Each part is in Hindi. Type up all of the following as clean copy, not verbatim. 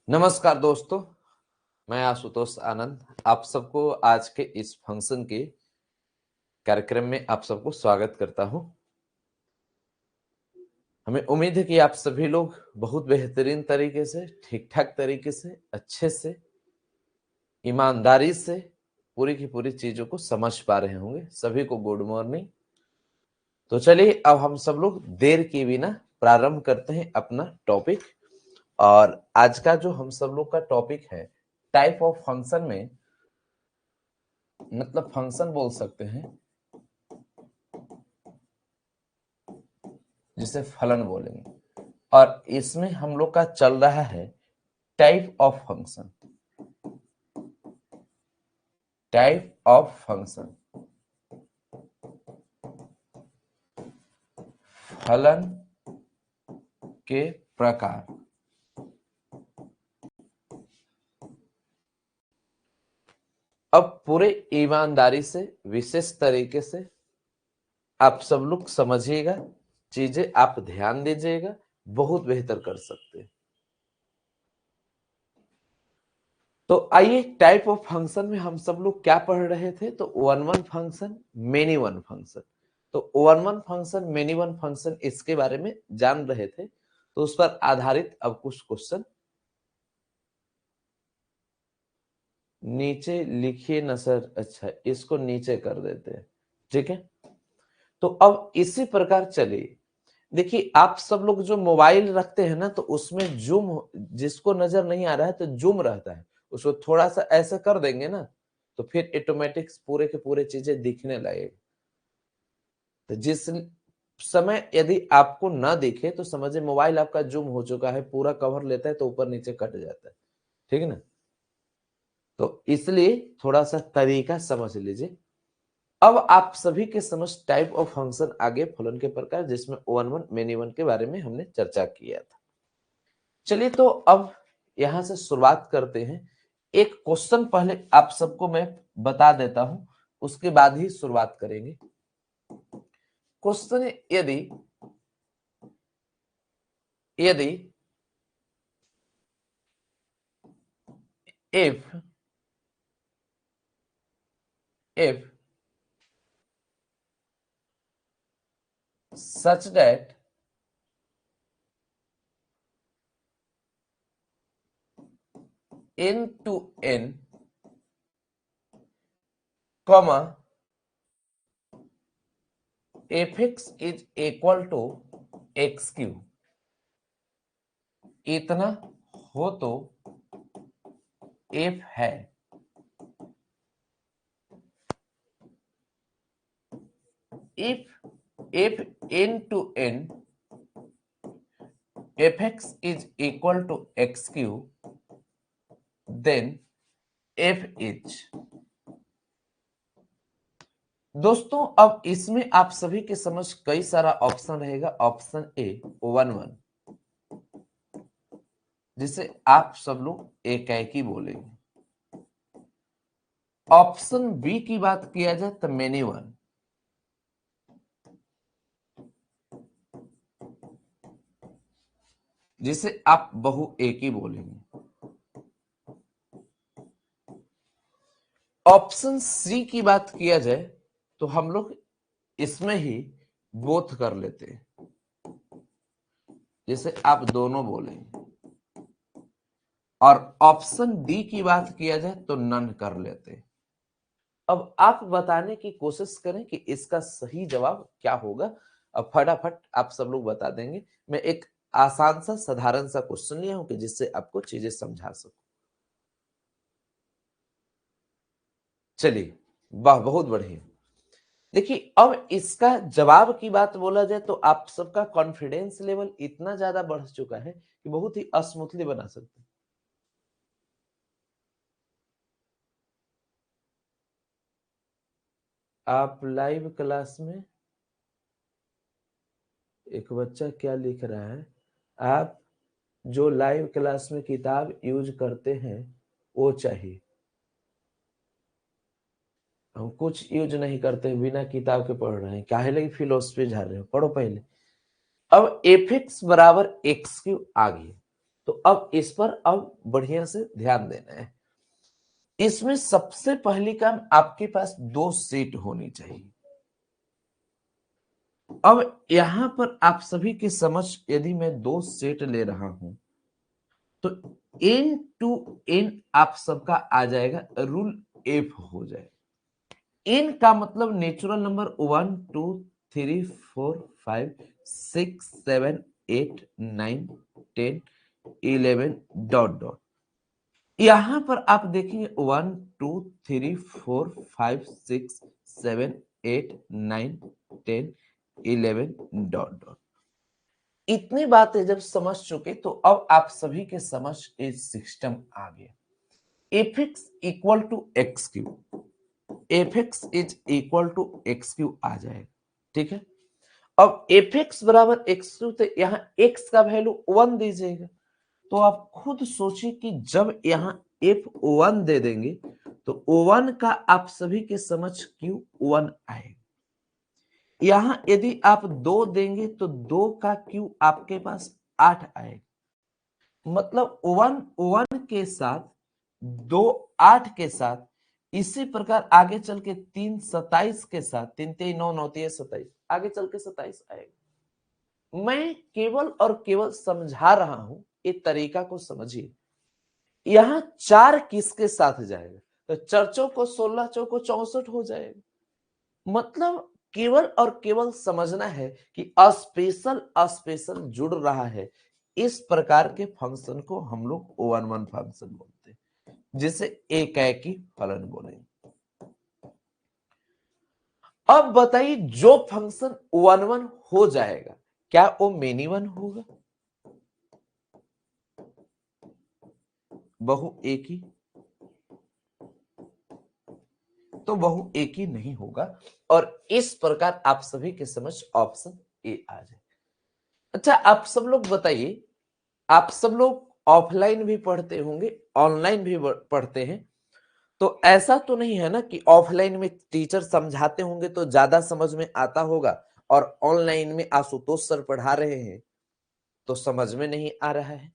नमस्कार दोस्तों, मैं आशुतोष आनंद आप सबको आज के इस फंक्शन के कार्यक्रम में आप सबको स्वागत करता हूं। हमें उम्मीद है कि आप सभी लोग बहुत बेहतरीन तरीके से, ठीक-ठाक तरीके से, अच्छे से, ईमानदारी से पूरी की पूरी चीजों को समझ पा रहे होंगे। सभी को गुड मॉर्निंग। तो चलिए अब हम सब लोग देर किए बिना प्रारंभ करते हैं अपना टॉपिक। और आज का जो हम सब लोग का टॉपिक है, टाइप ऑफ फंक्शन में मतलब फंक्शन बोल सकते हैं जिसे फलन बोलेंगे। और इसमें हम लोग का चल रहा है type of function. Type of function, फलन के प्रकार। अब पूरे ईमानदारी से, विशेष तरीके से आप सब लोग समझिएगा, चीजें आप ध्यान दीजिएगा, बहुत बेहतर कर सकते हैं। तो आइए, टाइप ऑफ फंक्शन में हम सब लोग क्या पढ़ रहे थे? तो one one function, many one function. तो one one function, many one function, इसके बारे में जान रहे थे। तो उस पर आधारित अब कुछ क्वेश्चन नीचे लिखिए न सर। अच्छा, इसको नीचे कर देते हैं, ठीक है। तो अब इसी प्रकार चलिए, देखिए आप सब लोग जो मोबाइल रखते हैं ना, तो उसमें जूम, जिसको नजर नहीं आ रहा है तो जूम रहता है, उसको थोड़ा सा ऐसे कर देंगे ना, तो फिर ऑटोमेटिक पूरे के पूरे चीजें दिखने लगेगी। तो जिस समय यदि आपको ना दिखे तो समझिए मोबाइल आपका जूम हो चुका है, पूरा कवर लेता है तो ऊपर नीचे कट जाता है, ठीक है ना। तो इसलिए थोड़ा सा तरीका समझ लीजिए। अब आप सभी के समझ टाइप ऑफ फंक्शन आगे फलन के प्रकार, जिसमें वन वन मेनी वन के बारे में हमने चर्चा किया था। चलिए तो अब यहां से शुरुआत करते हैं। एक क्वेश्चन पहले आप सबको मैं बता देता हूं, उसके बाद ही शुरुआत करेंगे। क्वेश्चन है, यदि यदि if such that n to n comma fx is equal to x Q, इतना हो तो f है। if n to n fx is equal to x Q, then f is। दोस्तों अब इसमें आप सभी के समझ कई सारा ऑप्शन रहेगा। ऑप्शन ए वन वन, जिसे आप सब लोग एक ही बोलेंगे। ऑप्शन बी की बात किया जाए तो मेनी वन, जिसे आप बहु एक ही बोलेंगे। ऑप्शन सी की बात किया जाए तो हम लोग इसमें ही बोथ कर लेते हैं, जिसे आप दोनों बोलेंगे। और ऑप्शन डी की बात किया जाए तो नन कर लेते हैं। अब आप बताने की कोशिश करें कि इसका सही जवाब क्या होगा। अब फटाफट आप सब लोग बता देंगे। मैं एक आसान सा साधारण सा क्वेश्चन लिया हूं कि जिससे आपको चीजें समझा सकूं। चलिए, वाह, बहुत बढ़िया। देखिए अब इसका जवाब की बात बोला जाए तो आप सबका कॉन्फिडेंस लेवल इतना ज्यादा बढ़ चुका है कि बहुत ही स्मूथली बना सकते हैं। आप लाइव क्लास में, एक बच्चा क्या लिख रहा है, आप जो लाइव क्लास में किताब यूज करते हैं वो चाहिए। हम कुछ यूज नहीं करते, बिना किताब के पढ़ रहे हैं, काहे लगी फिलोसफी झाड़ रहे हो, पढ़ो पहले। अब एफ एक्स बराबर एक्स क्यू आ गई। तो अब इस पर अब बढ़िया से ध्यान देना है। इसमें सबसे पहली काम आपके पास 2 सेट होनी चाहिए। अब यहां पर आप सभी की समझ, यदि मैं 2 सेट ले रहा हूं तो n टू n आप सबका आ जाएगा, रूल एफ हो जाएगा। n का मतलब नेचुरल नंबर 1 2 3 4 5 6 7 8 9 10 11 डॉट डॉट। यहां पर आप देखेंगे 1 2 3 4 5 6 7 8 9 10 11 डॉट डॉट। इतनी बातें जब समझ चुके तो अब आप सभी के समझ एक सिस्टम आ गया। F x equal to X cube, F x is equal to X cube आ जाएगा। ठीक है, अब एफ एक्स बराबर एक्स क्यू, तो यहां एक्स का वैल्यू 1 दीजिएगा। तो आप खुद सोचिए कि जब यहां F1 दे देंगे तो O1 का आप सभी के समझ Q1 आएगा। यहां यदि आप 2 देंगे तो 2 का Q आपके पास 8 आएगा। मतलब O1 के साथ 2 8 के साथ, इसी प्रकार आगे चल के 3 27 के साथ, 3 3 9 9 3 27, आगे चल के 27 आएगा। मैं केवल और केवल समझा रहा हूं, ये तरीका को समझिए। यहां 4 किसके साथ जाएगा, तो 4 चौको 16, चौको 64 हो जाएगा। मतलब केवल और केवल समझना है कि अस्पेशल अस्पेशल जुड़ रहा है। इस प्रकार के फंक्शन को हम लोग O11 फंक्शन बोलते हैं, जिसे एकाएकी फलन बोलेंगे। अब बताइए, जो फंक्शन O11 हो जाएगा, क्या वो मेनी वन होगा? बहु एकी? तो बहु एक ही नहीं होगा। और इस प्रकार आप सभी के समझ ऑप्शन ए आ जाए। अच्छा, आप सब लोग बताइए, आप सब लोग ऑफलाइन भी पढ़ते होंगे, ऑनलाइन भी पढ़ते हैं, तो ऐसा तो नहीं है ना कि ऑफलाइन में टीचर समझाते होंगे तो ज्यादा समझ में आता होगा, और ऑनलाइन में आशुतोष सर पढ़ा रहे हैं तो समझ में नहीं आ रहा है?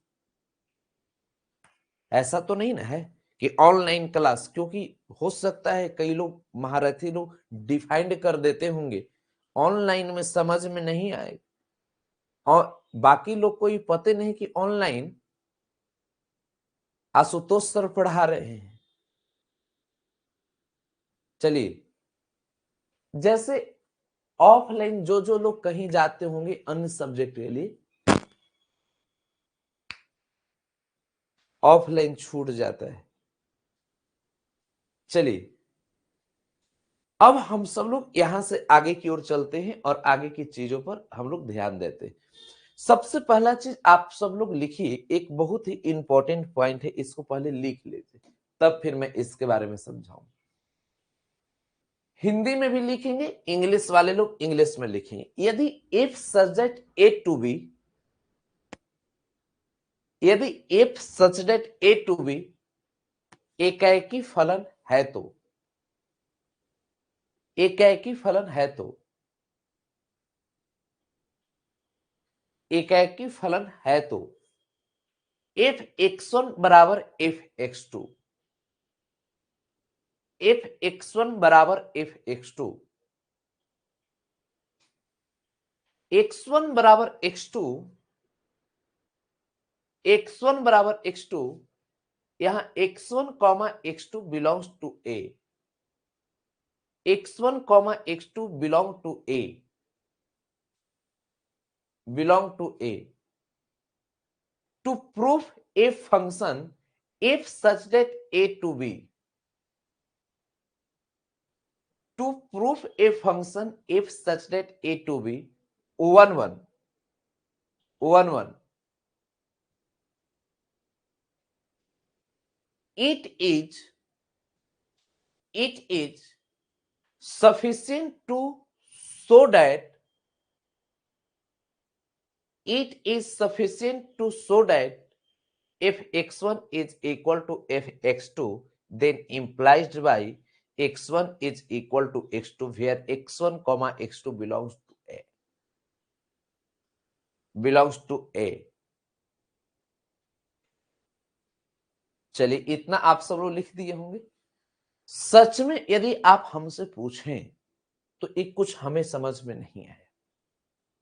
ऐसा तो नहीं ना है कि ऑनलाइन क्लास, क्योंकि हो सकता है कई लोग महारथी लोग डिफाइंड कर देते होंगे, ऑनलाइन में समझ में नहीं आए, और बाकी लोग को ये पता नहीं कि ऑनलाइन आशुतोष सर पढ़ा रहे हैं। चलिए, जैसे ऑफलाइन जो जो लोग कहीं जाते होंगे अन्य सब्जेक्ट के लिए, ऑफलाइन छूट जाता है। चलिए, अब हम सब लोग यहां से आगे की ओर चलते हैं और आगे की चीजों पर हम लोग ध्यान देते हैं। सबसे पहला चीज आप सब लोग लिखिए, एक बहुत ही इंपॉर्टेंट पॉइंट है, इसको पहले लिख लेते तब फिर मैं इसके बारे में समझाऊं। हिंदी में भी लिखेंगे, इंग्लिश वाले लोग इंग्लिश में लिखेंगे। यदि if subject A to B, यदि if subject A to B एकाएकी फलन है तो, एकाएकी फलन है तो, एकाएकी फलन है तो एफ एक्स वन बराबर F X two, F X one बराबर F X two, X one बराबर एक्स टू, एक्स वन बराबर एक्स टू, यहां X one comma X two belongs to A, X one comma X two belong to A, belong to A. To proof a function if such that a to b, to prove a function if such that a to b, one one, one one, it is sufficient to show that, it is sufficient to show that if x1 is equal to f x2, then implied by x1 is equal to x2 where x1 comma x2 belongs to a, belongs to a। चलिए इतना आप सब लोग लिख दिए होंगे। सच में यदि आप हमसे पूछें तो एक कुछ हमें समझ में नहीं आया।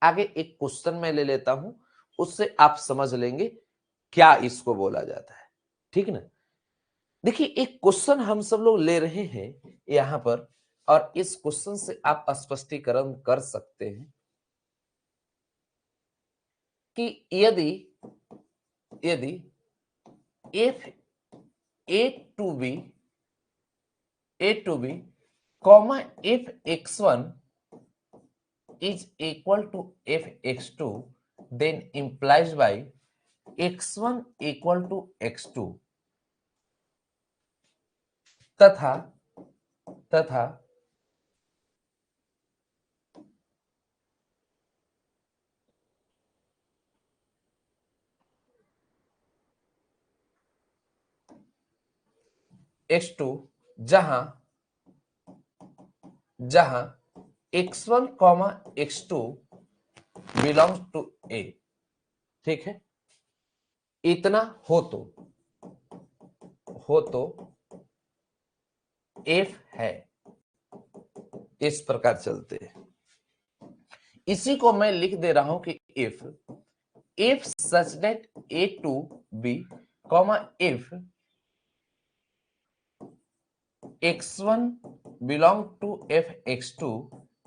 आगे एक क्वेश्चन मैं ले लेता हूं, उससे आप समझ लेंगे क्या इसको बोला जाता है, ठीक ना। देखिए एक क्वेश्चन हम सब लोग ले रहे हैं यहां पर, और इस क्वेश्चन से आप स्पष्टीकरण कर सकते हैं कि यदि यदि if a to b comma if x1 is equal to f x2, then implies by x1 equal to x2 तथा तथा x2 जहां जहां x1 comma x2 belongs to a, ठीक है। इतना हो तो f है, इस प्रकार चलते हैं। इसी को मैं लिख दे रहा हूं कि if such that a to b comma if x1 belong to f x2,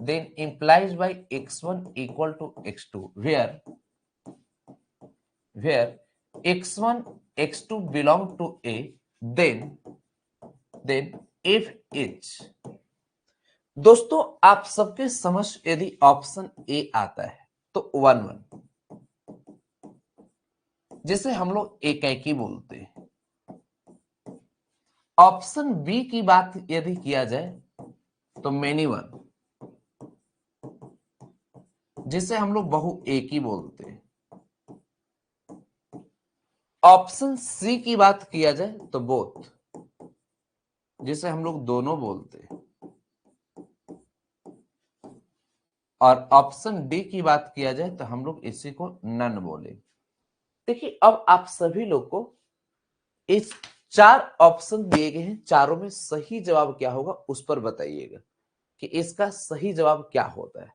then implies by x1 equal to x2 where x1 x2 belong to a, then if is। दोस्तों आप सबके समझ यदि ऑप्शन ए आता है तो 1 1, जिसे हम लोग एकाएकी बोलते हैं। ऑप्शन बी की बात यदि किया जाए तो मेनी वन, जिसे हम लोग बहु एक ही बोलते हैं। ऑप्शन सी की बात किया जाए तो बोथ, जिसे हम लोग दोनों बोलते हैं। और ऑप्शन डी की बात किया जाए तो हम लोग इसी को नन बोले। देखिए अब आप सभी लोग को इस 4 ऑप्शन दिए गए हैं, चारों में सही जवाब क्या होगा उस पर बताइएगा कि इसका सही जवाब क्या होता है।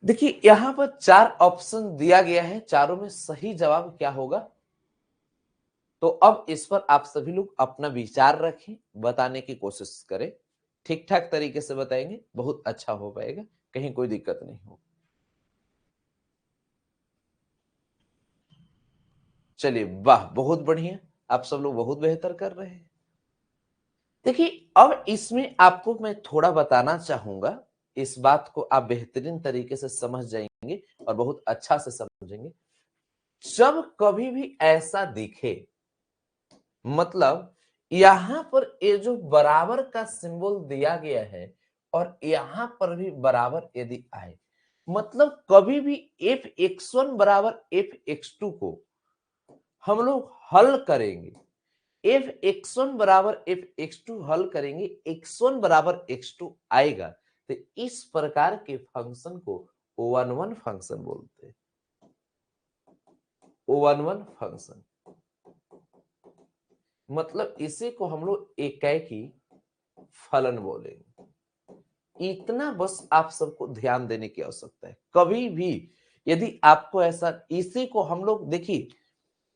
देखिए यहां पर 4 ऑप्शन दिया गया है, चारों में सही जवाब क्या होगा। तो अब इस पर आप सभी लोग अपना विचार रखें, बताने की कोशिश करें। ठीक ठाक तरीके से बताएंगे, बहुत अच्छा हो पाएगा, कहीं कोई दिक्कत नहीं हो। चलिए वाह, बहुत बढ़िया, आप सब लोग बहुत बेहतर कर रहे हैं। देखिए अब इसमें आपको मैं थोड़ा बताना चाहूंगा, इस बात को आप बेहतरीन तरीके से समझ जाएंगे और बहुत अच्छा से समझेंगे। जब कभी भी ऐसा दिखे, मतलब यहां पर ये जो बराबर का सिंबल दिया गया है और यहां पर भी बराबर यदि आए, मतलब कभी भी f x1 बराबर f x2 को हम लोग हल करेंगे, f x1 बराबर f x2 हल करेंगे, x1 बराबर x2 आएगा, तो इस प्रकार के फंक्शन को O11 फंक्शन बोलते हैं। O11 फंक्शन मतलब इसी को हम लोग एकाएकी फलन बोलेंगे। इतना बस आप सबको ध्यान देने की आवश्यकता है। कभी भी यदि आपको ऐसा, इसी को हम लोग देखिए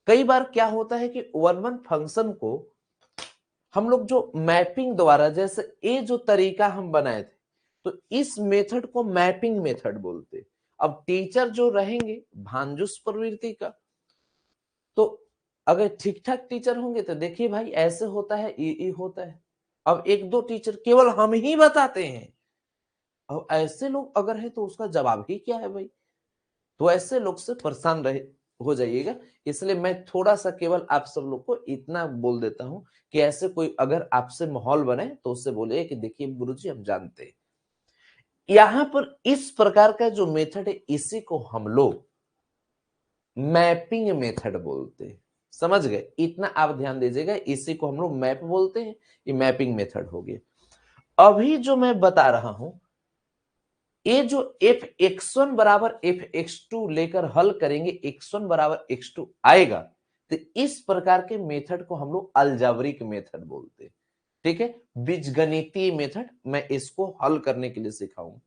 कई बार क्या होता है कि 1 1 फंक्शन को हम लोग जो मैपिंग द्वारा, जैसे ये जो तरीका हम बनाए थे, तो इस मेथड को मैपिंग मेथड बोलते। अब टीचर जो रहेंगे भांजुस प्रवृत्ति का, तो अगर ठीक ठाक टीचर होंगे तो देखिए भाई ऐसे होता है, ये होता है। अब एक दो टीचर केवल हम ही बताते हैं, अब ऐसे लोग अगर है तो उसका जवाब ही क्या है भाई। तो ऐसे लोग से परेशान रहे हो जाइएगा। इसलिए मैं थोड़ा सा केवल आप सब लोग को इतना बोल देता हूं कि ऐसे कोई अगर आपसे माहौल बने तो उससे बोले कि देखिए गुरुजी हम जानते हैं, यहां पर इस प्रकार का जो मेथड है इसी को हम लोग मैपिंग मेथड बोलते हैं। समझ गए, इतना आप ध्यान दीजिएगा, इसी को हम लोग मैप बोलते हैं, ये मैपिंग मेथड हो गया। अभी जो मैं बता रहा हूं ये जो f(x1) बराबर f(x2) लेकर हल करेंगे, x1 बराबर x2 आएगा, तो इस प्रकार के मेथड को हम लोग अलजेब्रिक मेथड बोलते हैं। ठीक है, बीजगणितीय मेथड मैं इसको हल करने के लिए सिखाऊंगा।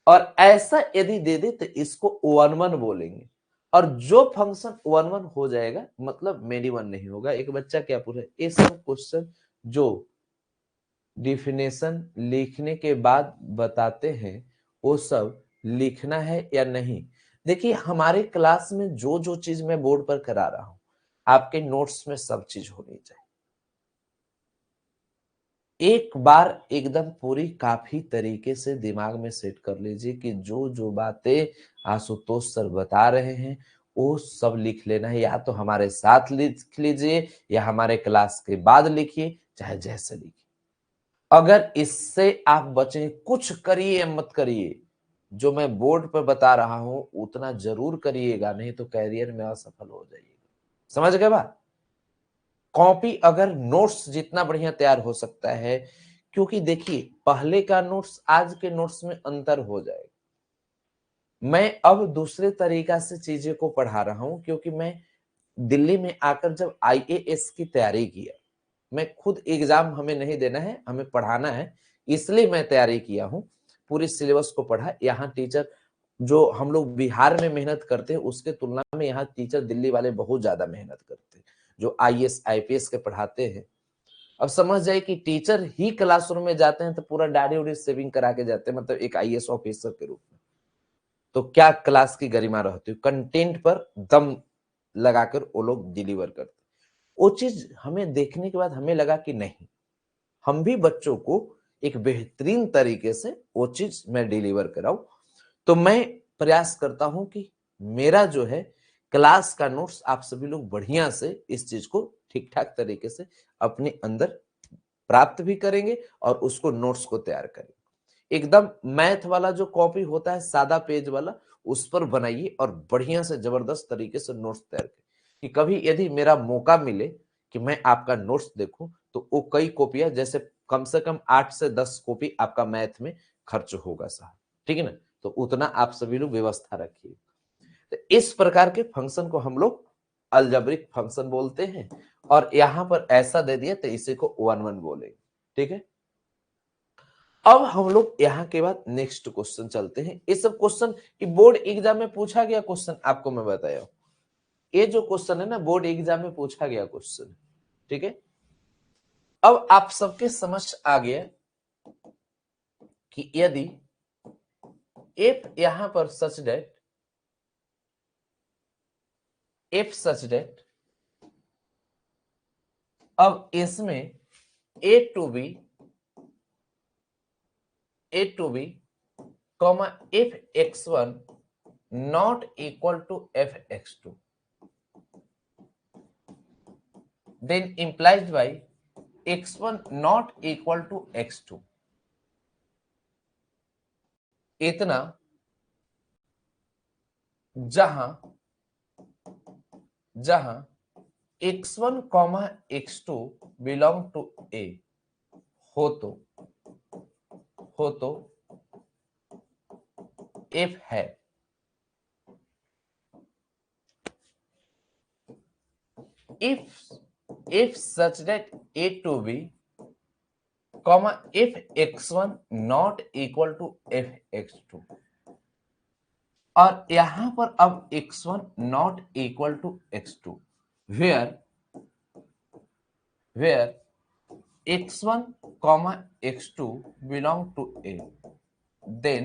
और ऐसा यदि दे दे तो इसको 1-1 बोलेंगे, और जो फंक्शन 1-1 हो जाएगा मतलब मेनी वन नहीं होगा। एक बच्चा क्या पूछे, ये सब क्वेश्चन जो डिफिनेशन लिखने के बाद बताते हैं वो सब लिखना है या नहीं। देखिए हमारे क्लास में जो जो चीज मैं बोर्ड पर करा रहा हूं, आपके नोट्स में सब चीज होनी चाहिए। एक बार एकदम पूरी काफी तरीके से दिमाग में सेट कर लीजिए कि जो जो बातें आशुतोष सर बता रहे हैं वो सब लिख लेना है। या तो हमारे साथ लिख लीजिए या हमारे क्लास के बाद लिखिए, चाहे जैसे लिखिए। अगर इससे आप बचे, कुछ करिए या मत करिए, जो मैं बोर्ड पर बता रहा हूं उतना जरूर करिएगा, नहीं तो कैरियर में असफल हो जाइएगा। समझ गए बात? कॉपी अगर नोट्स जितना बढ़िया तैयार हो सकता है, क्योंकि देखिए पहले का नोट्स आज के नोट्स में अंतर हो जाएगा। मैं अब दूसरे तरीका से चीजें को पढ़ा रहा हूं, क्योंकि मैं दिल्ली में आकर जब आईएएस की तैयारी किया, मैं खुद एग्जाम हमें नहीं देना है, हमें पढ़ाना है, इसलिए मैं तैयारी किया हूं। पूरी सिलेबस को पढ़ा। यहाँ टीचर जो हम लोग बिहार में मेहनत करते हैं उसके तुलना में यहाँ टीचर दिल्ली वाले बहुत ज्यादा मेहनत करते हैं, जो आईएएस आईपीएस के पढ़ाते हैं। अब समझ जाए कि टीचर ही क्लासरूम में जाते हैं तो पूरा दाढ़ी उड़ी सेविंग करा के जाते हैं, मतलब एक आईएएस ऑफिसर के रूप में, तो क्या क्लास की गरिमा रहती है। कंटेंट पर दम लगाकर वो लोग डिलीवर करते। वो चीज हमें देखने के बाद हमें लगा कि नहीं, हम भी बच्चों को एक बेहतरीन तरीके से वो चीज मैं डिलीवर कराऊं। तो मैं प्रयास करता हूं कि मेरा जो है क्लास का नोट्स आप सभी लोग बढ़िया से इस चीज को ठीक ठाक तरीके से अपने अंदर प्राप्त भी करेंगे और उसको नोट्स को तैयार करेंगे। एकदम मैथ वाला जो कॉपी होता है सादा पेज वाला, उस पर बनाइए और बढ़िया से जबरदस्त तरीके से नोट्स तैयार करिए, कि कभी यदि मेरा मौका मिले कि मैं आपका नोट्स देखूं तो वो कई कॉपियां, जैसे कम से कम 8 से 10 कॉपी आपका मैथ में खर्च होगा साहब। ठीक है ना, तो उतना आप सभी लोग व्यवस्था रखिए। तो इस प्रकार के फंक्शन को हम लोग अलजेब्रिक फंक्शन बोलते हैं, और यहां पर ऐसा दे दिया तो इसी को 1-1 बोलेंगे। ठीक है, अब हम लोग यहाँ के बाद नेक्स्ट क्वेश्चन चलते हैं। ये सब क्वेश्चन कि बोर्ड एग्जाम में पूछा गया क्वेश्चन आपको मैं बताया हूं। ये जो क्वेश्चन है ना बोर्ड एग्जाम में पूछा गया क्वेश्चन। ठीक है, अब आप सबके समझ आ गया कि यदि एफ यहां पर such that, F such that, अब इसमें A to B comma F x1 not equal to F x2, then implied by x1 not equal to x2, इतना जहां x1 comma x2 belong to ए हो तो f है। if such that a to b comma if x1 not equal to f x2, और यहां पर अब x1 not equal to x2, where x1 comma x2 belong to a, then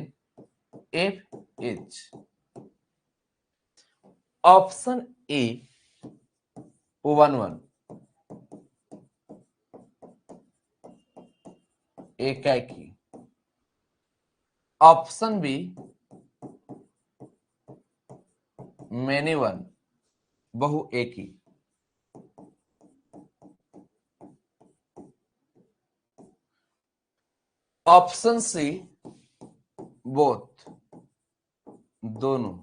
f is option A 1-1 एकाकी, ऑप्शन बी मैनी वन बहु एकी, ऑप्शन सी बोथ दोनों,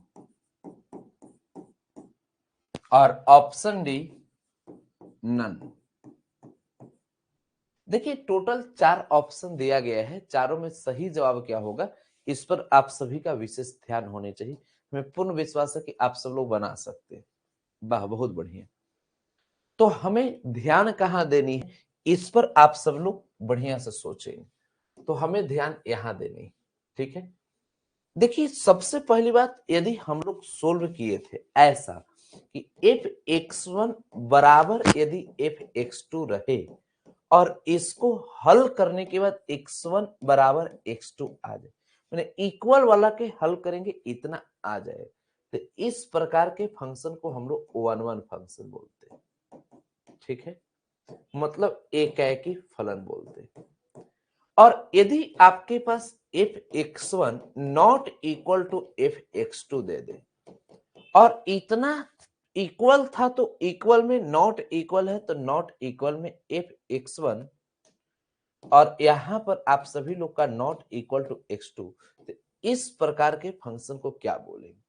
और ऑप्शन डी नन। देखिए टोटल 4 ऑप्शन दिया गया है, चारों में सही जवाब क्या होगा इस पर आप सभी का विशेष ध्यान होने चाहिए। हमें पूर्ण विश्वास है कि आप सब लोग बना सकते हैं। वाह, बहुत बढ़िया। तो हमें ध्यान कहाँ देनी है, इस पर आप सब लोग बढ़िया से सोचेंगे। तो हमें ध्यान यहां देनी है, ठीक है। देखिए, सबसे पहली बात, यदि हम लोग सोल्व किए थे ऐसा कि f(x1) बराबर यदि f(x2) रहे और इसको हल करने के बाद x1 बराबर x2 आ जाए, मैंने इक्वल वाला के हल करेंगे इतना आ जाए, तो इस प्रकार के फंक्शन को हम लोग 1-1 फंक्शन बोलते हैं, ठीक है। मतलब एकाएकी फलन बोलते हैं। और यदि आपके पास f(x1) not equal to f(x2) दे दे और इतना इक्वल था तो इक्वल में नॉट इक्वल है तो नॉट इक्वल में f(x1) और यहां पर आप सभी लोग का नॉट इक्वल टू x2, तो इस प्रकार के फंक्शन को क्या बोलेंगे।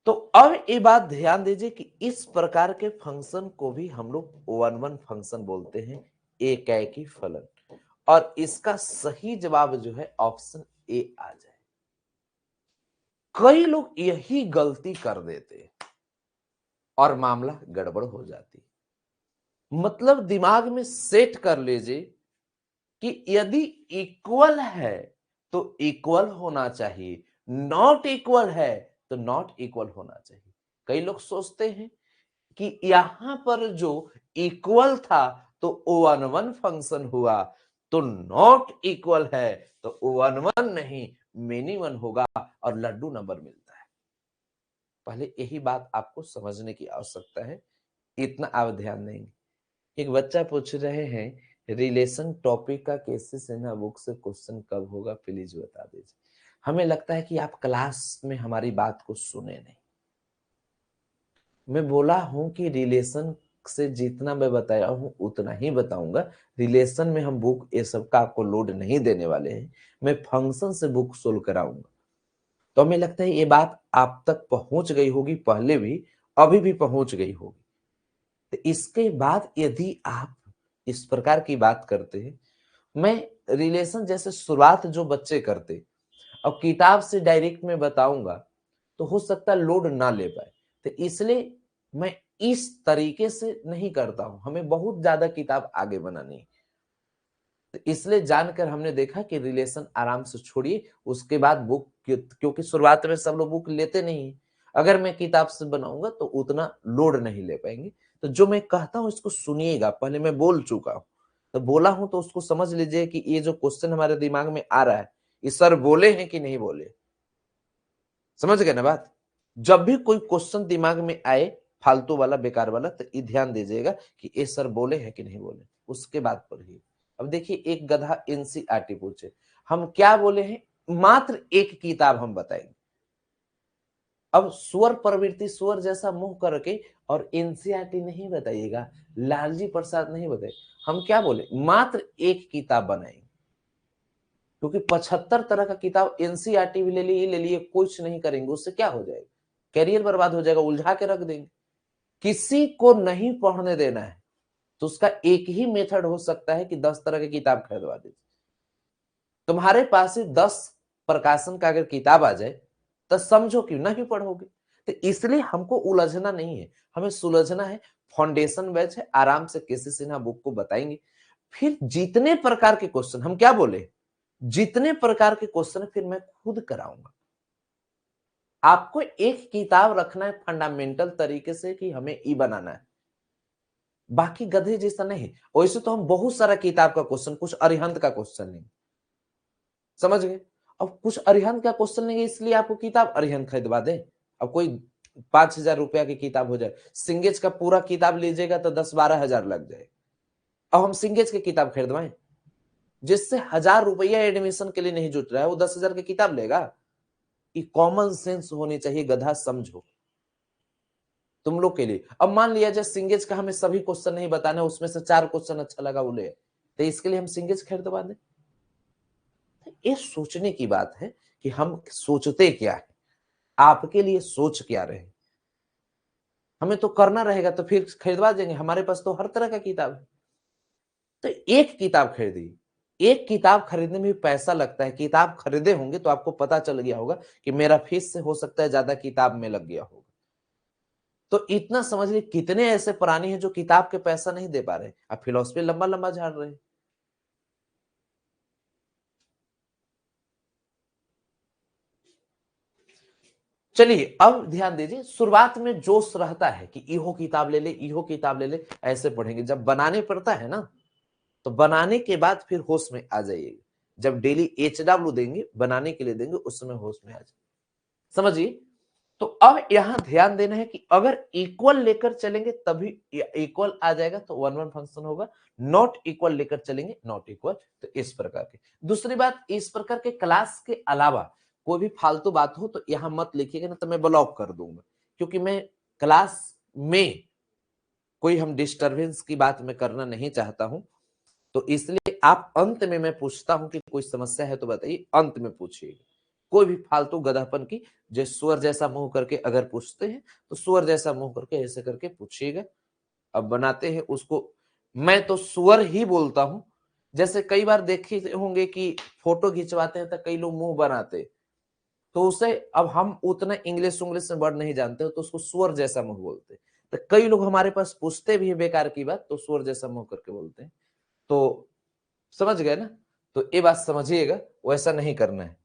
तो अब ये बात ध्यान दीजिए कि इस प्रकार के फंक्शन को भी हम लोग 1-1 फंक्शन बोलते हैं, एकाएकी फलन। और इसका सही जवाब जो है ऑप्शन ए आ जाए। कई लोग यही गलती कर देते और मामला गड़बड़ हो जाती। मतलब दिमाग में सेट कर लीजिए कि यदि इक्वल है तो इक्वल होना चाहिए, नॉट इक्वल है तो नॉट इक्वल होना चाहिए। कई लोग सोचते हैं कि यहां पर जो इक्वल था तो 1-1 फंक्शन हुआ, तो नॉट इक्वल है तो 1-1 नहीं मेनी वन होगा और लड्डू नंबर मिलता है। पहले यही बात आपको समझने की आवश्यकता है, इतना आप ध्यान देंगे। एक बच्चा पूछ रहे हैं रिलेशन टॉपिक का केसी सिन्हा बुक से क्वेश्चन कब होगा, प्लीज बता दीजिए। हमें लगता है कि आप क्लास में हमारी बात को सुने नहीं। मैं बोला हूं कि रिलेशन से जितना मैं बताया हूं उतना ही बताऊंगा। रिलेशन में हम बुक ये सब का आपको लोड नहीं देने वाले हैं, मैं फंक्शन से बुक सोल्व कराऊंगा। तो हमें लगता है ये बात आप तक पहुंच गई होगी, पहले भी अभी भी पहुंच गई होगी। तो इसके बाद यदि आप इस प्रकार की बात करते हैं, मैं रिलेशन जैसे शुरुआत जो बच्चे करते और किताब से डायरेक्ट में बताऊंगा तो हो सकता है लोड ना ले पाए, तो इसलिए मैं इस तरीके से नहीं करता हूं। हमें बहुत ज्यादा किताब आगे बनानी है, तो इसलिए जानकर हमने देखा कि रिलेशन आराम से छोड़िए, उसके बाद बुक, क्योंकि शुरुआत में सब लोग बुक लेते नहीं है। अगर मैं किताब से बनाऊंगा तो उतना लोड नहीं ले पाएंगे। तो जो मैं कहता हूं इसको सुनिएगा, पहले मैं बोल चुका हूं, तो बोला हूं तो उसको समझ लीजिए कि ये जो क्वेश्चन हमारे दिमाग में आ रहा है, ये सर बोले हैं कि नहीं बोले। समझ गए ना बात। जब भी कोई क्वेश्चन दिमाग में आए फालतू वाला, बेकार वाला, तो ये ध्यान दीजिएगा कि ये सर बोले हैं कि नहीं बोले, उसके बाद पढ़िए। अब देखिए, एक गधा एनसीईआरटी पूछे, हम क्या बोले हैं, मात्र एक किताब हम बताएंगे। अब सुअर प्रवृत्ति, सुअर जैसा मुंह करके और एनसीईआरटी नहीं बताइएगा, लालजी प्रसाद नहीं बताए। हम क्या बोले, मात्र एक किताब बनाएंगे, क्योंकि 75 तरह का किताब एनसीईआरटी भी ले लिए, ये ले लिए, कुछ नहीं करेंगे, उससे क्या हो जाएगा, कैरियर बर्बाद हो जाएगा, उलझा के रख देंगे। किसी को नहीं पढ़ने देना है तो उसका एक ही मेथड हो सकता है कि 10 तरह की किताब खरीदवा दीजिए। तुम्हारे पास ही 10 प्रकाशन का अगर किताब आ जाए तो समझो कि नहीं पढ़ोगे। तो इसलिए हमको उलझना नहीं है, हमें सुलझना है। फाउंडेशन बैच है, आराम से केसी सिन्हा बुक को बताएंगे। फिर जितने प्रकार के क्वेश्चन, हम क्या बोले, जितने प्रकार के क्वेश्चन फिर मैं खुद कराऊंगा। आपको एक किताब रखना है फंडामेंटल तरीके से कि हमें ई बनाना है, बाकी गधे जैसा नहीं। वैसे तो हम बहुत सारा किताब का क्वेश्चन, कुछ अरिहंत का क्वेश्चन नहीं, समझ गए। अब कुछ अरिहंत का क्वेश्चन नहीं, इसलिए आपको किताब अरिहंत खरीदवा दे। अब कोई 5,000 रुपया की किताब हो जाए, सिंगेज का पूरा किताब लीजिएगा तो 10-12 हजार लग जाए। अब हम सिंगेज की किताब खरीदवाएं, जिससे 1,000 रुपया एडमिशन के लिए नहीं जुट रहा है, वो 10,000 की किताब लेगा। ये कॉमन सेंस होनी चाहिए, गधा समझो तुम लोग के लिए। अब मान लिया जाए सिंगेज का हमें सभी क्वेश्चन नहीं बताना, उसमें से 4 क्वेश्चन अच्छा लगा वो ले, तो इसके लिए हम सिंगेज खरीदवा दें। ये सोचने की बात है कि हम सोचते क्या है, आपके लिए सोच क्या रहे। हमें तो करना रहेगा तो फिर खरीदवा देंगे, हमारे पास तो हर तरह का किताब है। तो एक किताब खरीदी, एक किताब खरीदने में भी पैसा लगता है। किताब खरीदे होंगे तो आपको पता चल गया होगा कि मेरा फीस से हो सकता है ज्यादा किताब में लग गया होगा। तो इतना समझ लीजिए कितने ऐसे प्राणी हैं जो किताब के पैसा नहीं दे पा रहे, अब फिलॉसफी लंबा लंबा झाड़ रहे हैं। चलिए अब ध्यान दीजिए, शुरुआत में जोश रहता है कि इहो किताब ले ले, इहो किताब ले ले, ऐसे पढ़ेंगे। जब बनाने पड़ता है ना, तो बनाने के बाद फिर होश में आ जाइएगा। जब डेली HW देंगे, बनाने के लिए देंगे, उस समय होश में आ जाए। समझिए, तो अब यहां ध्यान देना है कि अगर इक्वल लेकर चलेंगे तभी इक्वल आ जाएगा, तो 1 1 फंक्शन होगा। नॉट इक्वल लेकर चलेंगे, नॉट इक्वल। तो इस प्रकार के। दूसरी बात, इस प्रकार के क्लास के अलावा कोई भी फालतू बात हो तो यहां मत लिखिएगा, ना तो मैं ब्लॉक कर दूंगा। क्योंकि मैं क्लास में कोई हम डिस्टरबेंस की बात मैं करना नहीं चाहता हूं। तो इसलिए आप अंत में, मैं पूछता हूं कि कोई समस्या है तो बताइए, अंत में पूछिएगा। कोई भी फालतू गधापन की, जो सुअर जैसा मुंह करके अगर पूछते हैं तो सुअर जैसा मुंह करके ऐसे करके पूछिएगा। अब बनाते हैं उसको, मैं तो सुअर ही बोलता हूं। जैसे कई बार देखे होंगे कि फोटो खिंचवाते हैं तो कई लोग मुंह बनाते, तो उसे, अब हम उतना इंग्लिश उंग्लिश में वर्ड नहीं जानते हो तो उसको सुअर जैसा मुंह बोलते हैं। तो कई लोग हमारे पास पूछते भी है बेकार की बात, तो सुअर जैसा मुंह करके बोलते हैं। तो समझ गए ना? तो ये बात समझिएगा, वैसा नहीं करना है।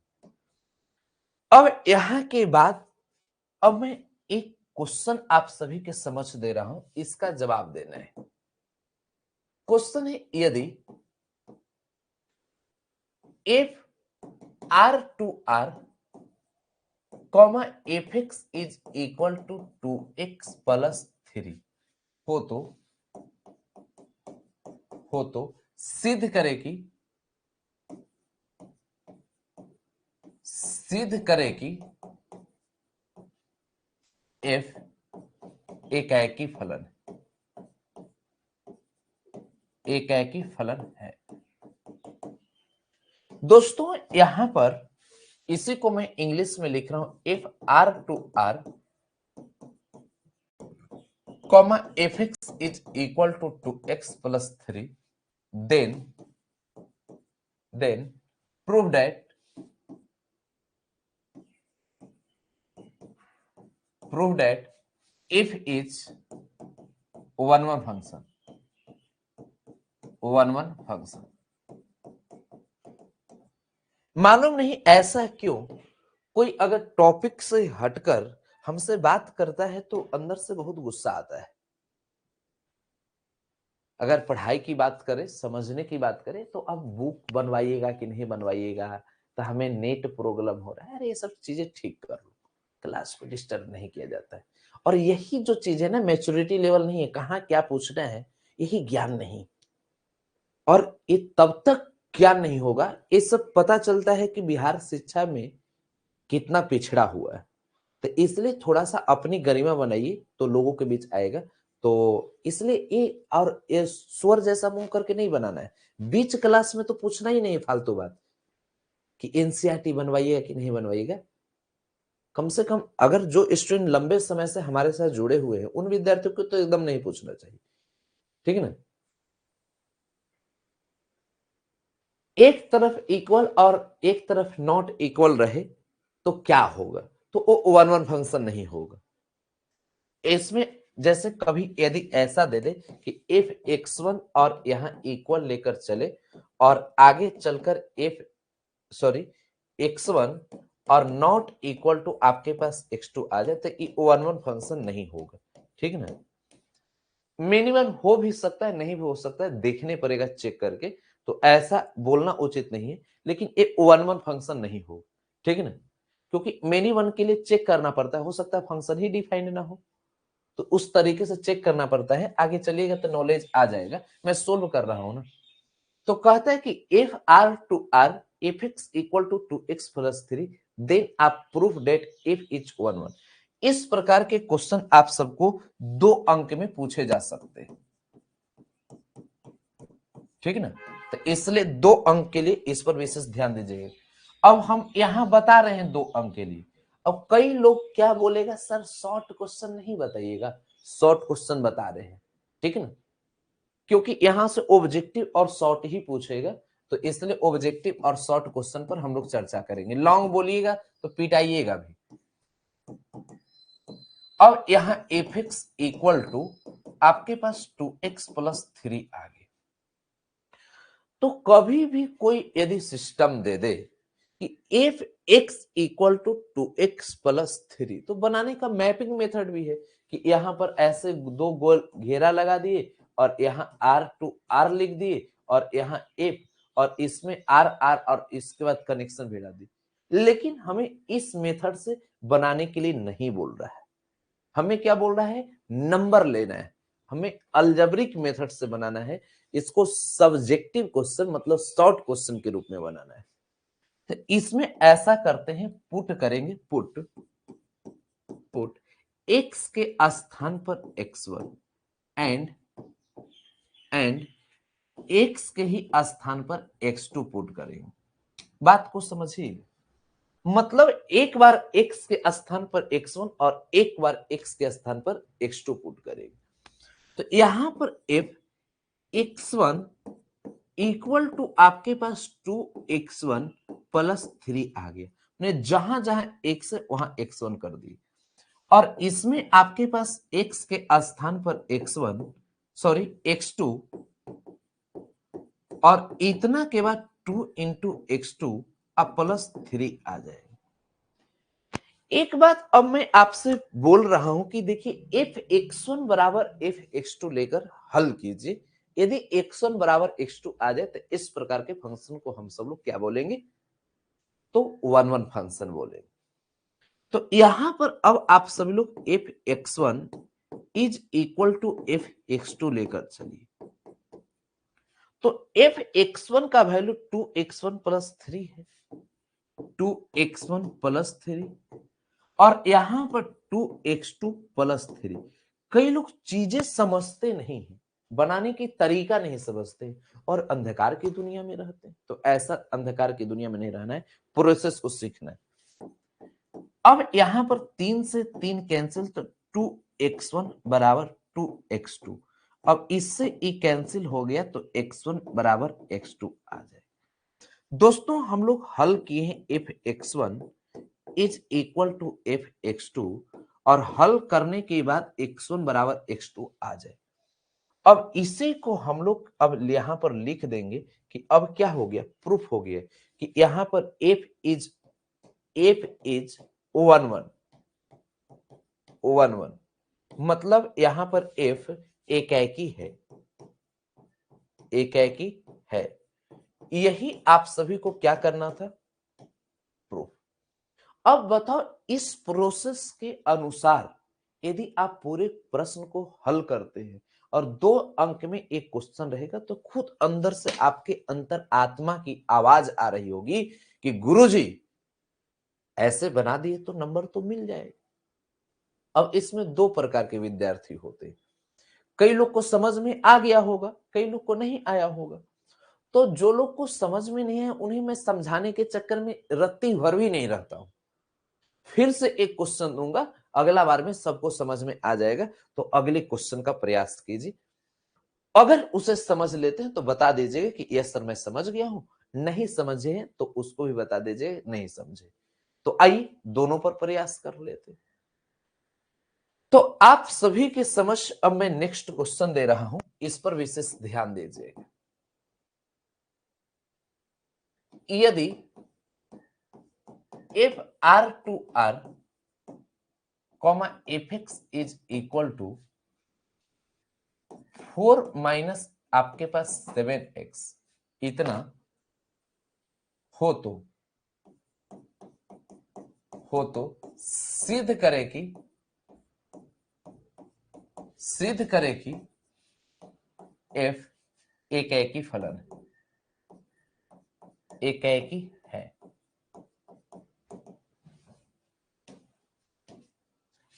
अब यहां के बाद, अब मैं एक क्वेश्चन आप सभी के समझ दे रहा हूं, इसका जवाब देना है। क्वेश्चन है, यदि f R to R comma f x is equal to 2x plus 3 हो तो सिद्ध करे कि एफ एकाएकी फलन है। दोस्तों यहां पर इसी को मैं इंग्लिश में लिख रहा हूं, f R to R comma f x is equal to 2x plus 3, then prove that if is 1 1 function. मालूम नहीं ऐसा क्यों, कोई अगर टॉपिक से हटकर हमसे बात करता है तो अंदर से बहुत गुस्सा आता है। अगर पढ़ाई की बात करें, समझने की बात करें, तो अब बुक बनवाइएगा कि नहीं बनवाइएगा, तो हमें नेट प्रॉब्लम हो रहा है, अरे ये सब चीजें ठीक कर लो, क्लास को डिस्टर्ब नहीं किया जाता है। और यही जो चीज है ना, मैच्योरिटी लेवल नहीं है, कहाँ क्या पूछना है, यही ज्ञान नहीं। और ये तब तक ज्ञान नहीं होगा, ये सब पता चलता है कि बिहार शिक्षा में कितना पिछड़ा हुआ है। तो इसलिए थोड़ा सा अपनी गरिमा बनाइए तो लोगों के बीच आएगा। तो इसलिए ये, और ये स्वर जैसा मुंह करके नहीं बनाना है। बीच क्लास में तो पूछना ही नहीं फालतू बात कि एनसीईआरटी बनवाइएगा कि नहीं बनवाइएगा। कम से कम अगर जो स्टूडेंट लंबे समय से हमारे साथ जुड़े हुए हैं, उन विद्यार्थियों को तो एकदम नहीं पूछना चाहिए। ठीक है ना? एक तरफ इक्वल और एक तरफ नॉट इक्वल रहे तो क्या होगा? तो वो 1 1 फंक्शन नहीं होगा। इसमें जैसे कभी यदि ऐसा दे दे कि एफ x1 और यहां इक्वल लेकर चले, और आगे चलकर x1 और नॉट इक्वल टू आपके पास x2 आ जाए, तो ये 1 1 फंक्शन नहीं होगा। ठीक है ना? मिनिमम हो भी सकता है, नहीं भी हो सकता है, देखने पड़ेगा चेक करके। तो ऐसा बोलना उचित नहीं है, लेकिन ये 1 1 फंक्शन नहीं हो। ठीक है ना? क्योंकि मेनी वन के लिए चेक करना पड़ता है, हो सकता है फंक्शन ही डिफाइंड ना हो, तो उस तरीके से चेक करना पड़ता है। आगे चलिएगा तो नॉलेज आ जाएगा, मैं सोल्व कर रहा हूं ना। तो कहता है कि f R to R f x equal to 2x plus 3, then आप प्रूफ डेट एफ इज 1 1। इस प्रकार के क्वेश्चन आप सबको 2 अंक में पूछे जा सकते हैं। ठीक है ना? तो इसलिए 2 अंक के लिए इस पर विशेष ध्यान दीजिएगा। अब हम यहां बता रहे हैं 2 अंक के लिए। अब कई लोग क्या बोलेगा, सर शॉर्ट क्वेश्चन नहीं बताइएगा, शॉर्ट क्वेश्चन बता रहे हैं। ठीक है ना? क्योंकि यहां से ऑब्जेक्टिव और शॉर्ट ही पूछेगा, तो इसलिए ऑब्जेक्टिव और शॉर्ट क्वेश्चन पर हम लोग चर्चा करेंगे। लॉन्ग बोलिएगा तो पिटाइएगा भी। अब यहां एफ एक्स इक्वल टू आपके पास 2x प्लस 3 आ गया। तो कभी भी कोई यदि सिस्टम दे दे कि f x equal to 2x plus 3, तो बनाने का मैपिंग मेथड भी है कि यहां पर ऐसे दो गोल घेरा लगा दिए और यहां आर टू आर लिख दिए और यहां एफ और इसमें आर आर और इसके बाद कनेक्शन भेजा दिए। लेकिन हमें इस मेथड से बनाने के लिए नहीं बोल रहा है, हमें क्या बोल रहा है, नंबर लेना है, हमें अलजेब्रिक मेथड से बनाना है। इसको सब्जेक्टिव क्वेश्चन मतलब शॉर्ट क्वेश्चन के रूप में बनाना है। तो इसमें ऐसा करते हैं, पुट करेंगे, पुट x के स्थान पर x1 एंड x के ही स्थान पर x2 पुट करेंगे। बात को समझिए, मतलब एक बार x के स्थान पर x1 और एक बार x के स्थान पर x2 पुट करेंगे। तो यहां पर f x1 इक्वल टू आपके पास 2x1 प्लस 3 आ गया। जहां जहां x है वहां x1 कर दी और इसमें आपके पास x के स्थान पर x1 सॉरी x2 और इतना के बाद 2 इंटू x2 अब प्लस 3 आ जाएगा। एक बात अब मैं आपसे बोल रहा हूं कि देखिए एफ x1 बराबर एफ x2 लेकर हल कीजिए। यदि x1 बराबर x2 आ जाए तो इस प्रकार के फंक्शन को हम सब लोग क्या बोलेंगे, तो 1 1 फंक्शन बोलेंगे। तो यहां पर अब आप सभी लोग f x1 is equal to F x2 लेकर चलिए। तो एफ x1 का वैल्यू 2x1 प्लस 3 है, 2x1 प्लस 3 और यहां पर 2x2 प्लस 3। कई लोग चीजें समझते नहीं है, बनाने की तरीका नहीं समझते और अंधकार की दुनिया में रहते हैं। तो ऐसा अंधकार की दुनिया में नहीं रहना है, प्रोसेस को सीखना है। अब यहां पर 3 से 3 कैंसिल, तो 2x1 बराबर 2x2। अब इससे ई कैंसिल हो गया तो x1 बराबर x2 आ जाए। दोस्तों हम लोग हल किए हैं f x1 is equal to F x2 और हल करने के बाद x1 बराबर x2 आ जाए। अब इसी को हम लोग अब यहां पर लिख देंगे कि अब क्या हो गया, प्रूफ हो गया कि यहां पर f इज 1 1 मतलब यहां पर f एकाकी है, एकाकी है। यही आप सभी को क्या करना था, प्रूफ। अब बताओ इस प्रोसेस के अनुसार यदि आप पूरे प्रश्न को हल करते हैं और 2 अंक में एक क्वेश्चन रहेगा तो खुद अंदर से आपके अंतर आत्मा की आवाज आ रही होगी कि गुरुजी ऐसे बना दिए तो नंबर तो मिल जाएगा। अब इसमें 2 प्रकार के विद्यार्थी होते हैं, कई लोग को समझ में आ गया होगा, कई लोग को नहीं आया होगा। तो जो लोग को समझ में नहीं है उन्हें मैं समझाने के चक्कर में रत्ती भर भी नहीं रहता हूं। फिर से एक क्वेश्चन दूंगा, अगला बार में सबको समझ में आ जाएगा, तो अगले क्वेश्चन का प्रयास कीजिए। अगर उसे समझ लेते हैं तो बता दीजिएगा कि यस सर मैं समझ गया हूं, नहीं समझे हैं तो उसको भी बता दीजिए नहीं समझे। तो आइए दोनों पर प्रयास कर लेते हैं। तो आप सभी के समझ अब मैं नेक्स्ट क्वेश्चन दे रहा हूं, इस पर विशेष ध्यान दीजिएगा। यदि f R to R comma f x is equal to 4 minus आपके पास 7x इतना हो तो सिद्ध करे कि f एकाकी फलन है, एकाकी है।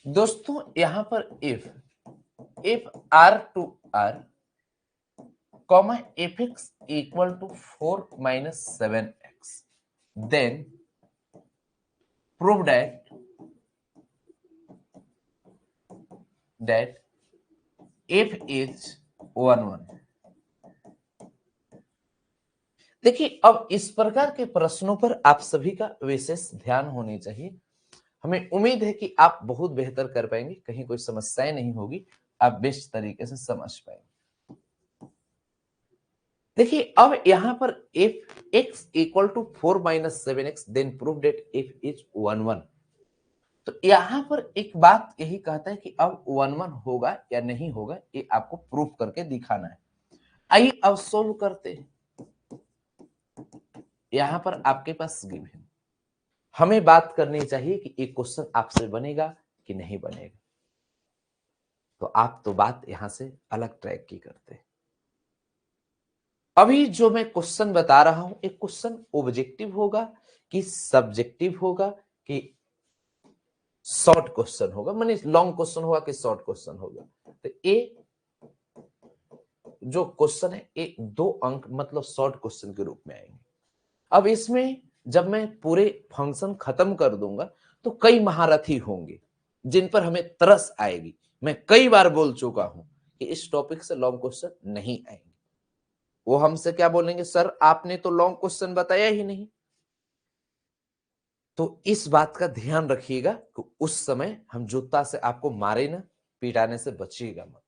दोस्तों यहां पर if r to r comma fx equal to 4 minus 7x then prove that f is 1 1। देखिए अब इस प्रकार के प्रश्नों पर आप सभी का विशेष ध्यान होनी चाहिए। हमें उम्मीद है कि आप बहुत बेहतर कर पाएंगे, कहीं कोई समस्याएं नहीं होगी, आप बेस्ट तरीके से समझ पाएंगे। देखिए अब यहां पर if x equal to 4 minus 7x then prove that f is 1 1। तो यहां पर एक बात यही कहता है कि अब 1 1 होगा या नहीं होगा, ये आपको प्रूफ करके दिखाना है। आइए अब सोल्व करते हैं। यहां पर आपके पास गिवन, हमें बात करनी चाहिए कि एक क्वेश्चन आपसे बनेगा कि नहीं बनेगा। तो आप तो बात यहां से अलग ट्रैक की करते हैं। अभी जो मैं क्वेश्चन बता रहा हूं, एक क्वेश्चन ऑब्जेक्टिव होगा कि सब्जेक्टिव होगा कि शॉर्ट क्वेश्चन होगा, माने लॉन्ग क्वेश्चन होगा कि शॉर्ट क्वेश्चन होगा। तो ये जो क्वेश्चन है ये 2 अंक मतलब शॉर्ट क्वेश्चन के रूप में आएंगे। अब इसमें जब मैं पूरे फंक्शन खत्म कर दूंगा तो कई महारथी होंगे जिन पर हमें तरस आएगी। मैं कई बार बोल चुका हूं कि इस टॉपिक से लॉन्ग क्वेश्चन नहीं आएंगे। वो हमसे क्या बोलेंगे, सर आपने तो लॉन्ग क्वेश्चन बताया ही नहीं। तो इस बात का ध्यान रखिएगा कि उस समय हम जूता से आपको मारे ना, पिटाने से बचिएगा मत।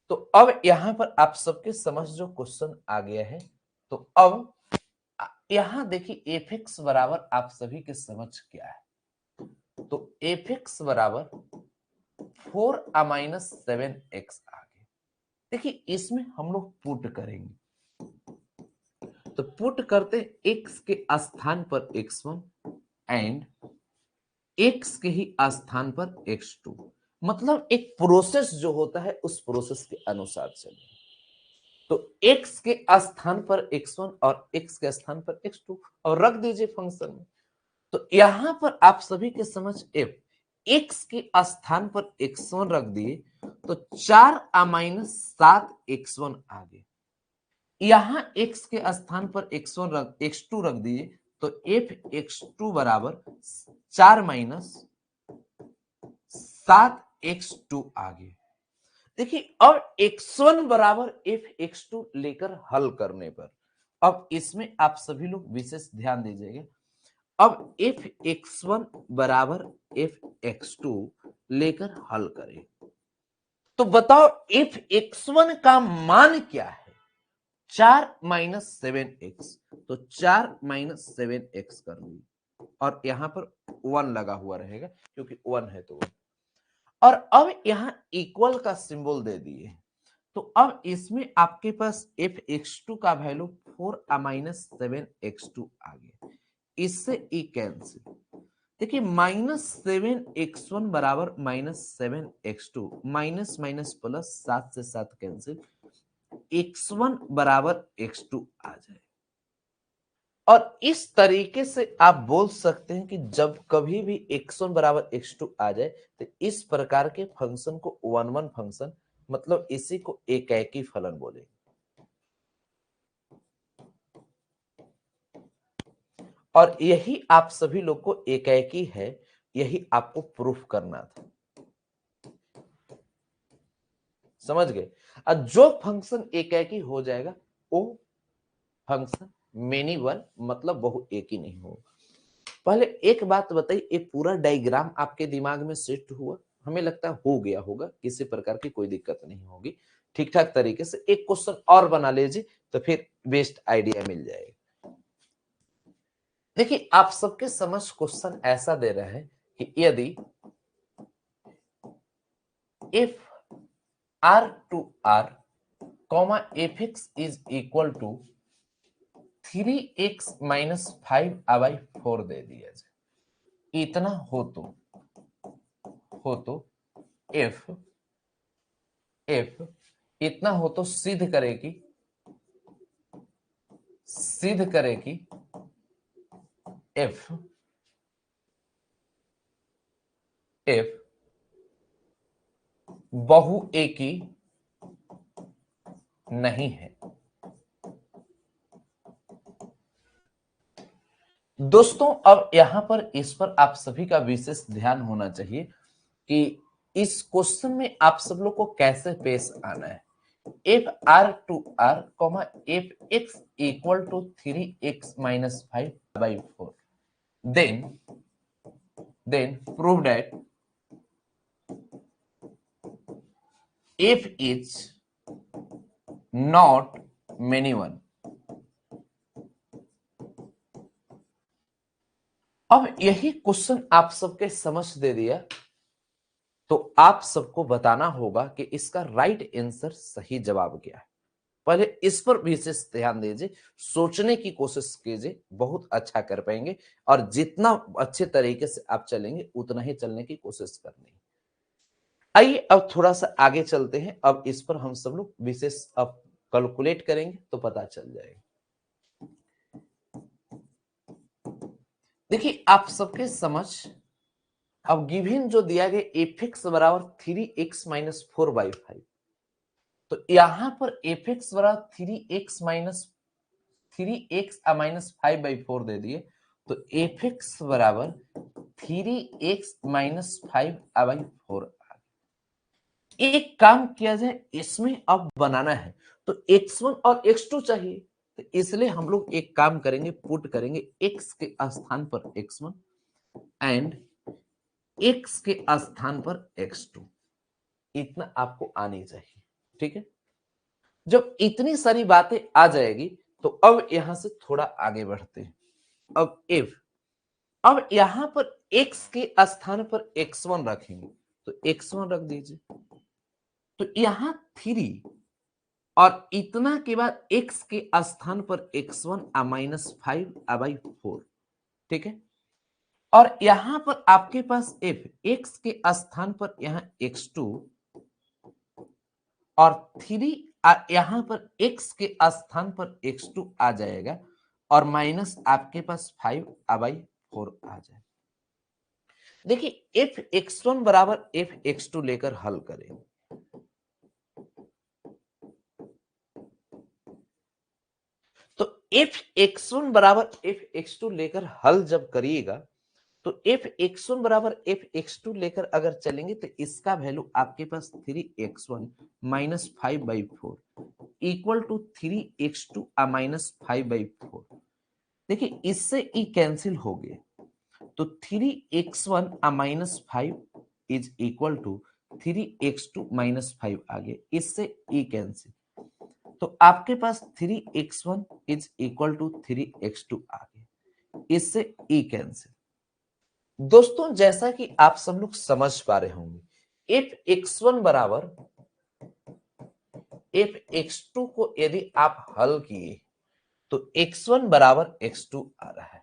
तो अब यहां पर आप सबके समझ जो क्वेश्चन आ गया है, तो अब यहां देखिए एफ एक्स बराबर आप सभी के समझ क्या है। तो एफ एक्स बराबर 4 माइनस 7x आ गया। देखिए इसमें हम लोग पुट करेंगे, तो पुट करते x के स्थान पर x1 एंड x के ही स्थान पर x2। मतलब एक प्रोसेस जो होता है उस प्रोसेस के अनुसार चले। तो x के स्थान पर x1 और x के स्थान पर x2 और रख दीजिए फंक्शन में। तो यहां पर आप सभी के समझ f x के स्थान पर x1 रख दिए तो 4 माइनस 7x1 आ गए। यहां x के स्थान पर x2 रख दिए तो f x2 बराबर 4 माइनस 7x2 आ गए। देखिए अब x1 बराबर f x2 लेकर हल करने पर, अब इसमें आप सभी लोग विशेष ध्यान दीजिएगा। अब f x1 बराबर f x2 लेकर हल करें तो बताओ f x1 का मान क्या है। 4 माइनस 7x, तो 4 माइनस 7x कर दी और यहां पर 1 लगा हुआ रहेगा क्योंकि 1 है तो 1। और अब यहां इक्वल का सिंबल दे दिए, तो अब इसमें आपके पास f x2 का वैल्यू 4 माइनस 7x2 आ गया। इससे ई कैंसिल। देखिए माइनस 7x1 बराबर minus 7x2, minus minus plus 7 से 7 कैंसिल, x1 बराबर x2 आ जाए। और इस तरीके से आप बोल सकते हैं कि जब कभी भी x1 बराबर x2 आ जाए तो इस प्रकार के फंक्शन को 1 1 फंक्शन, मतलब इसी को एकाएकी फलन बोलेंगे। और यही आप सभी लोग को एकाएकी है, यही आपको प्रूफ करना था। समझ गए। और जो फंक्शन एकाएकी हो जाएगा वो फंक्शन मेनी वन मतलब बहु एक ही नहीं होगा। पहले एक बात बताइए, ये पूरा डायग्राम आपके दिमाग में सेट हुआ? हमें लगता है हो गया होगा, किसी प्रकार की कोई दिक्कत नहीं होगी। ठीक ठाक तरीके से एक क्वेश्चन और बना लीजिए तो फिर बेस्ट आइडिया मिल जाएगा। देखिए आप सबके समझ क्वेश्चन ऐसा दे रहे हैं कि यदि if r to r comma fx is equal to 3x minus 5/4 दे दिया जाए, इतना हो तो f इतना हो तो सिद्ध करेगी f बहु एकी नहीं है। दोस्तों अब यहां पर इस पर आप सभी का विशेष ध्यान होना चाहिए कि इस क्वेश्चन में आप सब लोग को कैसे पेश आना है। F R to R comma f x equal to 3x minus 5/4, then prove that f is not many one. अब यही क्वेश्चन आप सबके समझ दे दिया, तो आप सबको बताना होगा कि इसका राइट आंसर सही जवाब क्या है। पहले इस पर विशेष ध्यान दीजिए, सोचने की कोशिश कीजिए, बहुत अच्छा कर पाएंगे। और जितना अच्छे तरीके से आप चलेंगे उतना ही चलने की कोशिश करनी है। आइए अब थोड़ा सा आगे चलते हैं। अब इस पर हम सब लोग विशेष अब कैलकुलेट करेंगे तो पता चल जाएगा। देखिए आप सबके समझ, अब गिवन जो दिया गया एफ एक्स बराबर 3x माइनस 4/5, तो यहां पर एफ एक्स बराबर 3x माइनस 5/4 दे दिए, तो एफ एक्स बराबर 3x माइनस 5/4। एक काम किया जाए, इसमें अब बनाना है तो x1 और x2 चाहिए, तो इसलिए हम लोग एक काम करेंगे, पुट करेंगे x के स्थान पर x1 एंड x के स्थान पर x2। इतना आपको आनी चाहिए, ठीक है। जब इतनी सारी बातें आ जाएगी तो अब यहां से थोड़ा आगे बढ़ते हैं। अब if, अब यहां पर x के स्थान पर x1 रखेंगे, तो x1 रख दीजिए, तो यहां 3 और इतना के बाद x के स्थान पर x1 माइनस 5/4, ठीक है। और यहां पर आपके पास f, x के स्थान पर यहां x2 और 3 यहां पर x के स्थान पर x2 आ जाएगा और माइनस आपके पास 5/4 आ जाएगा। देखिए f x1 बराबर f x2 लेकर हल करें, तो f x1 बराबर f x2 लेकर हल जब करिएगा, तो f x1 बराबर f x2 लेकर अगर चलेंगे तो इसका वैल्यू आपके पास 3x1 minus 5/4 equal to 3x2 minus 5/4। देखिए इससे ई कैंसिल हो गए, तो 3x1 minus 5 is equal to 3x2 minus 5 आ गया, इससे ई कैंसिल, तो आपके पास 3x1 is equal to 3x2 आ गया, इससे ई कैंसिल। दोस्तों जैसा कि आप सब लोग समझ पा रहे होंगे, एफ x1 बराबर एफ x2 को यदि आप हल किए तो x1 बराबर x2 आ रहा है।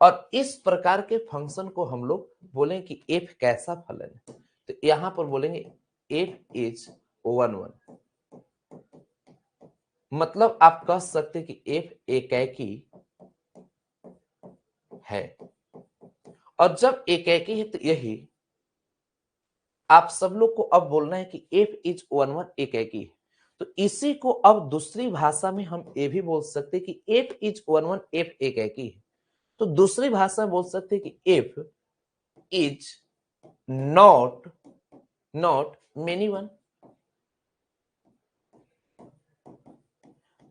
और इस प्रकार के फंक्शन को हम लोग बोलें कि f कैसा फलन है, तो यहां पर बोलेंगे f इज 1 मतलब आप कह सकते कि f एकेकी है। और जब एकेकी है तो यही आप सब लोग को अब बोलना है कि f इज 1 एकेकी है। तो इसी को अब दूसरी भाषा में हम ये भी बोल सकते हैं कि f इज 1 f एकेकी है। तो दूसरी भाषा में बोल सकते हैं कि f is not many one,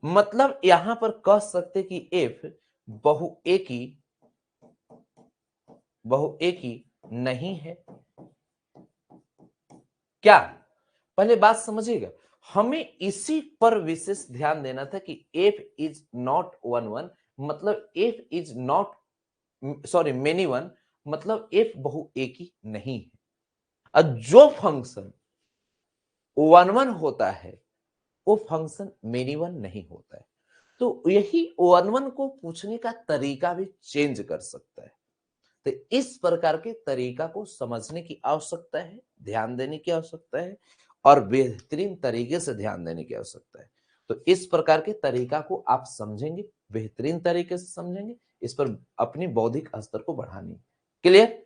मतलब यहां पर कह सकते कि f बहुएकी नहीं है। क्या, पहले बात समझिएगा, हमें इसी पर विशेष ध्यान देना था कि f इज नॉट 1 मतलब f is not sorry many one, मतलब f बहुएकी नहीं है। और जो फंक्शन 1 होता है वो फंक्शन मेनी वन नहीं होता है। तो यही 1 को पूछने का तरीका भी चेंज कर सकता है। तो इस प्रकार के तरीका को समझने की आवश्यकता है, ध्यान देने की आवश्यकता है और बेहतरीन तरीके से ध्यान देने की आवश्यकता है। तो इस प्रकार के तरीका को आप समझेंगे, बेहतरीन तरीके से समझेंगे, इस पर अपनी बौद्धिक स्तर को बढ़ानी। क्लियर।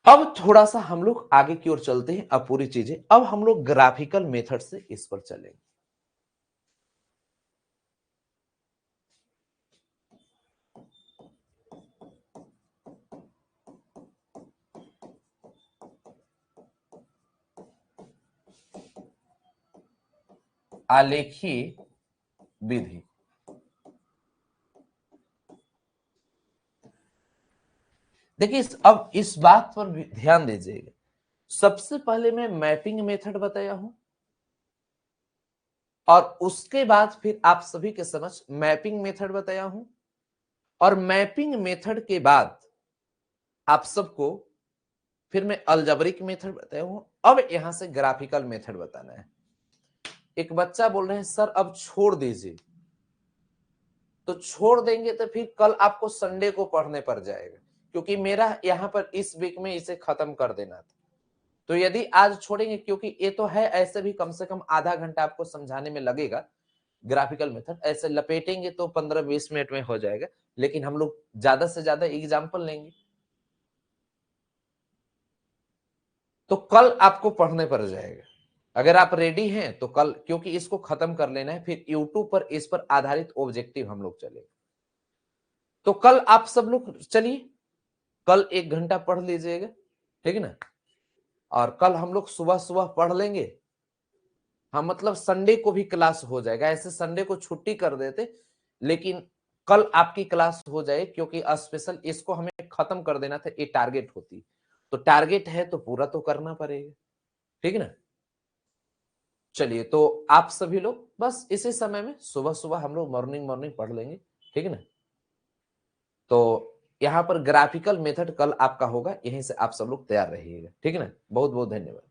अब थोड़ा सा हम लोग आगे की ओर चलते हैं। अब पूरी चीजें अब हम लोग ग्राफिकल मेथड से इस पर चलेंगे। आलेखी विधि। देखिए अब इस बात पर भी ध्यान दीजिएगा, सबसे पहले मैं मैपिंग मेथड बताया हूं और उसके बाद फिर आप सभी के समझ मैपिंग मेथड बताया हूं और मैपिंग मेथड के बाद आप सबको फिर मैं अलजेब्रिक मेथड बताया हूं। अब यहां से ग्राफिकल मेथड बताना है। एक बच्चा बोल रहे हैं सर अब छोड़ दीजिए, तो छोड़ देंगे तो फिर कल आपको संडे को पढ़ने पड़ जाएगा, क्योंकि मेरा यहां पर इस वीक में इसे खत्म कर देना था। तो यदि आज छोड़ेंगे, क्योंकि ये तो है ऐसे भी कम से कम आधा घंटा आपको समझाने में लगेगा ग्राफिकल मेथड, ऐसे लपेटेंगे तो 15-20 मिनट में हो जाएगा, लेकिन हम लोग ज्यादा से ज्यादा एग्जाम्पल लेंगे तो कल आपको पढ़ने पड़ जाएगा। अगर आप रेडी हैं तो कल, क्योंकि इसको खत्म कर लेना है, फिर यूट्यूब पर इस पर आधारित ऑब्जेक्टिव हम लोग चलेंगे। तो कल आप सब लोग चलिए, कल 1 घंटा पढ़ लीजिएगा, ठीक है ना। और कल हम लोग सुबह सुबह पढ़ लेंगे। हाँ, मतलब संडे को भी क्लास हो जाएगा, ऐसे संडे को छुट्टी कर देते, लेकिन कल आपकी क्लास हो जाए, क्योंकि स्पेशल इसको हमें खत्म कर देना था, ये टारगेट होती। तो टारगेट है तो पूरा तो करना पड़ेगा, ठीक है ना। चलिए, तो आप सभी लोग बस इसी समय में सुबह सुबह हम लोग मॉर्निंग मॉर्निंग पढ़ लेंगे, ठीक है ना। तो यहाँ पर ग्राफिकल मेथड कल आपका होगा, यहीं से आप सब लोग तैयार रहिएगा, ठीक है ना। बहुत बहुत धन्यवाद।